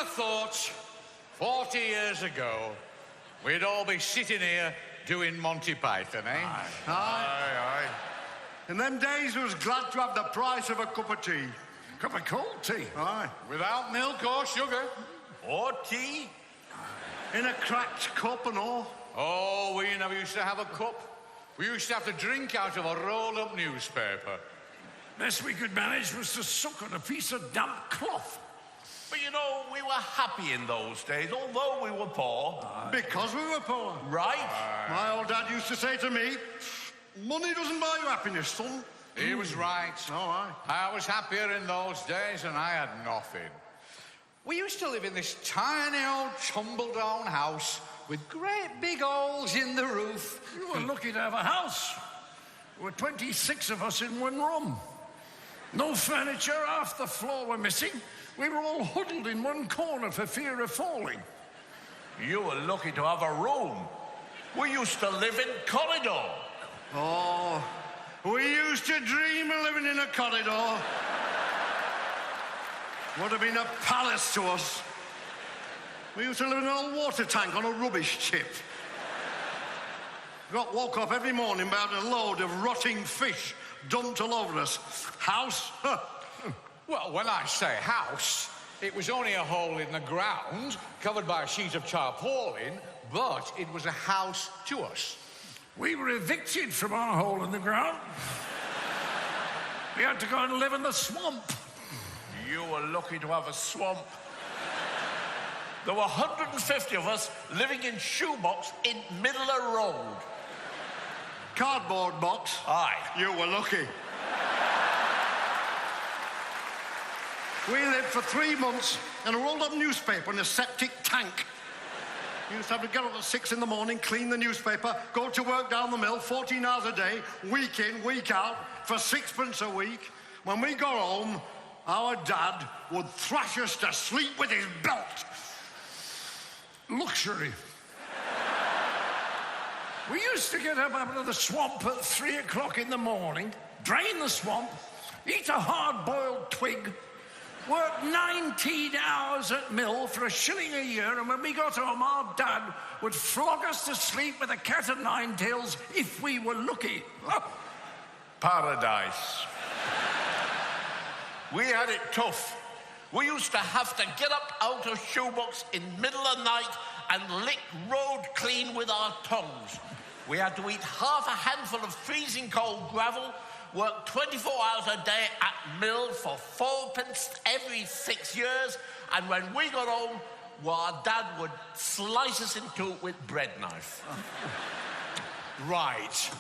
have thought 40 years ago we'd all be sitting here doing Monty Python, eh? Aye. In them days, we was glad to have the price of a cup of tea. Cup of cold tea. Aye. Without milk or sugar. Or tea. In a cracked cup and all. Oh, we never used to have a cup. We used to have to drink out of a rolled-up newspaper. Best we could manage was to suck on a piece of damp cloth. But you know, we were happy in those days, although we were poor. Because we were poor. Right? My old dad used to say to me, money doesn't buy you happiness, son. He was right. Oh, aye. I was happier in those days and I had nothing. We used to live in this tiny old tumble-down house with great big holes in the roof. You were lucky to have a house. There were 26 of us in one room. No furniture, half the floor were missing. We were all huddled in one corner for fear of falling. You were lucky to have a room. We used to live in corridor. Oh, we used to dream of living in a corridor. Would have been a palace to us. We used to live in an old water tank on a rubbish tip. Got woke up every morning by having a load of rotting fish dumped all over us. House? Huh. Well, when I say house, it was only a hole in the ground, covered by a sheet of tarpaulin, but it was a house to us. We were evicted from our hole in the ground. We had to go and live in the swamp. You were lucky to have a swamp. There were 150 of us living in shoebox in middle of road. Cardboard box? Aye. You were lucky. We lived for 3 months in a rolled-up newspaper in a septic tank. We used to have to get up at 6 in the morning, clean the newspaper, go to work down the mill, 14 hours a day, week in, week out, for 6p a week. When we got home, our dad would thrash us to sleep with his belt. Luxury. We used to get up out of the swamp at 3 o'clock in the morning, drain the swamp, eat a hard-boiled twig, work 19 hours at mill for $1 a year, and when we got home, our dad would flog us to sleep with a cat o' nine tails if we were lucky. Paradise. We had it tough. We used to have to get up out of shoebox in middle of night and lick road clean with our tongues. We had to eat half a handful of freezing cold gravel, work 24 hours a day at mill for 4p every 6 years, and when we got home, well, our dad would slice us in two with bread knife. Right.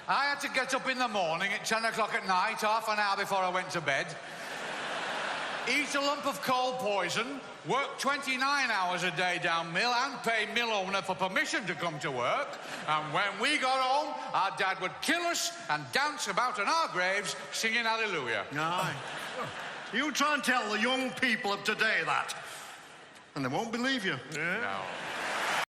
I had to get up in the morning at 10 o'clock at night, half an hour before I went to bed, eat a lump of cold poison, work 29 hours a day down mill and pay mill owner for permission to come to work. And when we got home, our dad would kill us and dance about in our graves singing hallelujah. Aye. You try and tell the young people of today that, and they won't believe you. No.